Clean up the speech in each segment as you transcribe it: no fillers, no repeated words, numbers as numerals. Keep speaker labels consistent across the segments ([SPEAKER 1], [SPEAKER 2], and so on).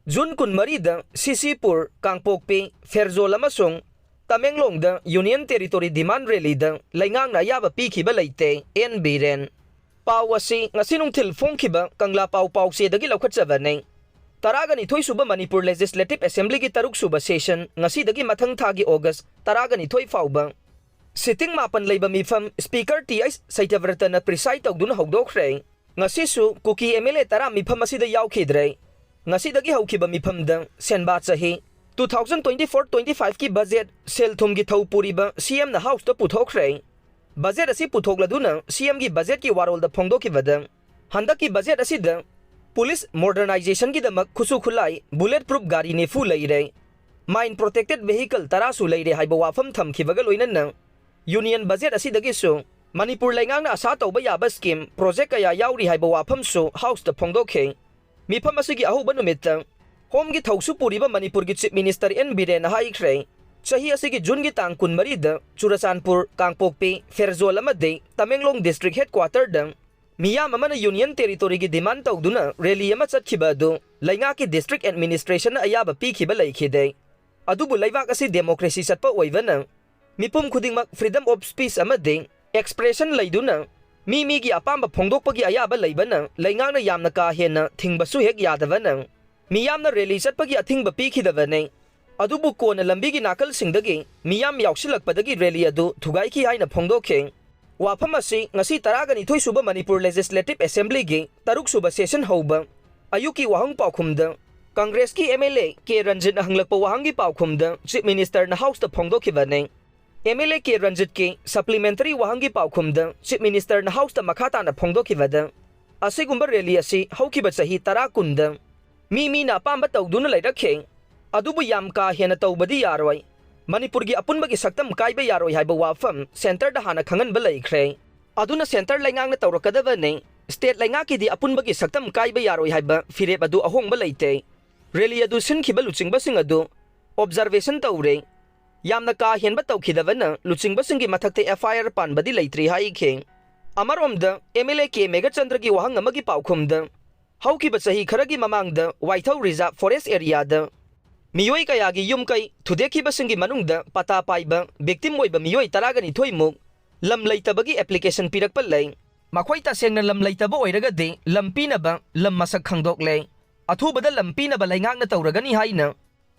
[SPEAKER 1] Jun kun marida CCpur Kangpokpi Pherzawl Amasung Tamenglong da Union Territory Demand Rallyda Leingakna Ayaba Pikhiba Leite en Biren. Pawasi ngasinong tilfong kiba kangla pau se dagi laukhatsawa nei. Taragani thoi suba Manipur Legislative Assembly ki taruk suba session ngasi dagi mathang thagi August taragani thoi fauba. Sitting mapan leiba mifam Speaker T.I. Saitavrata na preside tawduna hawdokre. Ngasi su kuki MLA tara mifam asida yawkhidre. Ngasi dagi hawkiba mifam da senba chahi 2024-25 ki budget sel thum gi thau puriba CM na house ta puthokre. Budget asi puthokladuna CM gi budget ki warol da phongdokibada. Handak ki budget asi da police modernization ki damak khusu khulai bulletproof gari ne fu leire. Mine protected vehicle tarasu leire haiba wafam thamkhibaga loinana. Union budget asi dagi su Manipur Leingakna asa tawba yaba scheme project kaya yauri haiba wafam su house da phongdokhe. Mifam asigi ahuba numita home gi thausu puriba Manipur gi chief minister en Biren haikre. Chahi asigi June gi tang kun marida Churachandpur Kangpokpi Pherzawl amade Tamenglong district headquarter da miyam amana union territory gi demand tawduna rally ama chatkibadu Leingakna district administration Ayaba Pikhiba leikhide. Adubu leibak asi democracy chatpa oibana mipum khudingmak freedom of speech amade expression leiduna mi gi apamba phongdokpagi Ayaba leibana Leingakna yamna ka hena thingbasu hek yadavana miyamna rally chatpagi athingba pikhidavane. Adubu kona lambi gi nakal singdagi miyam yausilakpadagi rally adu thugai ki haina phongdokhe. Wafam asi ngasi taragani thoi suba Manipur Legislative Assembly gi taruk suba session hauba ayuki wahang paukhumda Congress ki MLA K Ranjit hanglakpa wahangi paukhumda chief minister na house ta phongdokhibane. MLA K Ranjit ki supplementary wahangi paukhumda chief minister na house ta makhata na phongdokhibada. Asigumba rally asi haukiba chahi tara kunda mi na pamba tawduna leirakhe. Adubu yam ka hena tawbadi yaroi Manipur gi apunba gi saktam kaiba yaroi haiba wafam center da hana khangan ba leikhre. Aduna center Leingakna tawrakadaba ne state Leingakki di apunba gi saktam kaiba yaroi haiba firep adu ahongba leite. Rally adu sinkhiba luchingba sing adu observation tawre yamna ka henba tawkhidabana luchingba singi mathakte FIR panbadi leitri haikhe. Amaromda MLA K Megachandra gi wahang amagi paukhumda haukiba chahi kharagi mamangda Waithau Reserve Forest area da miyoi kayagi yum kai thudekhiba singi manungda pata paiba victim oiba miyoi taragani thoimuk lam leitabagi application pirakpa lei. Makhoi tasengna lam leitaba oiragade lampinaba lam masak khangdoklei. Athubada lampinaba Leingakna tawragani haina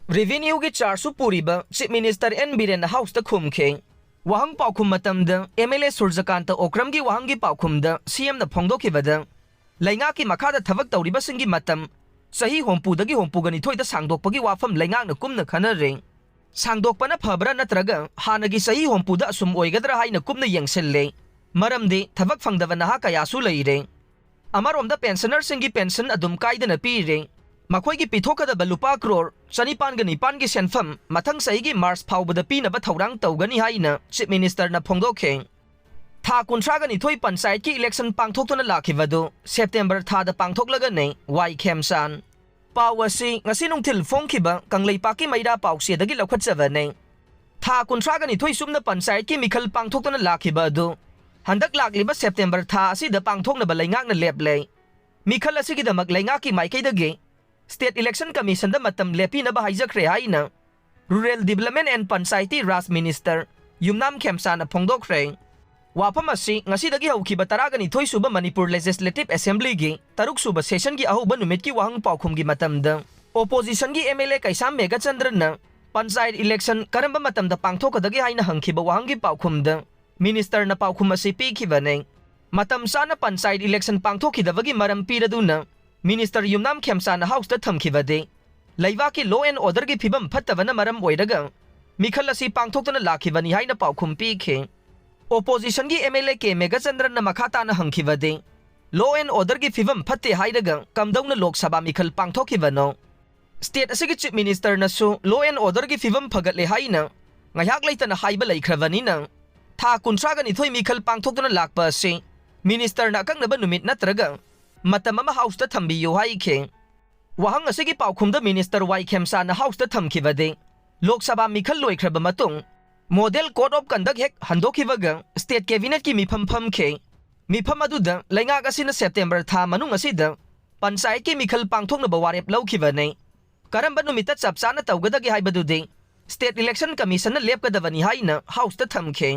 [SPEAKER 1] revenue gi charge puriba chief minister en Biren house ta khumkhe. Wahang paukhum matamda MLA Surjakanta Okram gi wahang gi paukhumda CM na phongdokhibada Leingakki makhada thabak tawriba singi matam sahi hompudagi hompugani thoida sangdokpagi wafam Leingakna kumna khanare. Sangdokpana phabra natraga hanagi sahi hompuda asum oigadra haina kumna yengselle. Maramde thabak phangdava naha kayasu leire. Amaromda pensioner singi pension adum kaidana pire. Makhoi gi pithokadaba lupa crore 9.9 gi senfam mathang sahi gi March phawbada pinaba thaurang tawgani haina chief minister na phongdokhe. Tha kuntragani thoi panchayat ki election Pangthoktana Lakhibadu September Thada Pangthoklagani Khemchand. Pawasi ngasinong tilfong kiba kangleipaki maida pause dagi laukhatsawa nei. Tha kuntragani thoi sumna panchayat ki mikhal Pangthoktana Lakhibadu handak lakliba September tha asida pangthoknaba Leingakna leplei. Mikhal asigidamak Leingakki maikaidagi State Election Commission da matam lepinaba haijakre haina Rural Development and Panchayati Raj Minister Yumnam Khemchand na phongdokre. Wafam asi ngasidagi haukiba taragani thoi suba Manipur Legislative Assembly gi taruk suba session gi ahuba numit ki wahang paukhum gi matamda opposition gi MLA Kaisam Megachandra na panchayat election karamba matamda pangthokadagi haina hangkhiba wahang gi paukhumda minister na paukhum asi pikhibane. Matam sana panchayat election pangthokhidabagi maram piraduna minister Yumnam Khemchand na house ta thamkhibade leibaki law and order gi phibam phattavana maram oiraga mikhal asi Pangthoktana Lakhibani haina paukhum pikhe. Opposition gi MLA K Megachandra na makhata na hangkhibade law and order gi phibam phatte hairaga kamdauna Lok Sabha mikhal pangthokhibano. State asigi chief minister na su law and order gi phibam phagatle haina ngaiak leitana haiba leikhravani na tha kuntragani thoi mikhal Pangthoktana lakpa asi minister na kangnaba numit natraga matam ama house ta thambiyo haikhe. Wahang asigi paukhumda minister Khemchand na house ta thamkhibade Lok Sabha mikhal loikraba matung Model Code of Conduct hek handokhibaga State Cabinet ki mifam phamkhe. Mifam aduda Leingakna asina September tha manung asida panchayat ki mikhal pangthoknaba warep laukhibane. karamba numita chap chana tawgadagi haibadudi State Election Commission na lepkadavani haina House ta thamkhe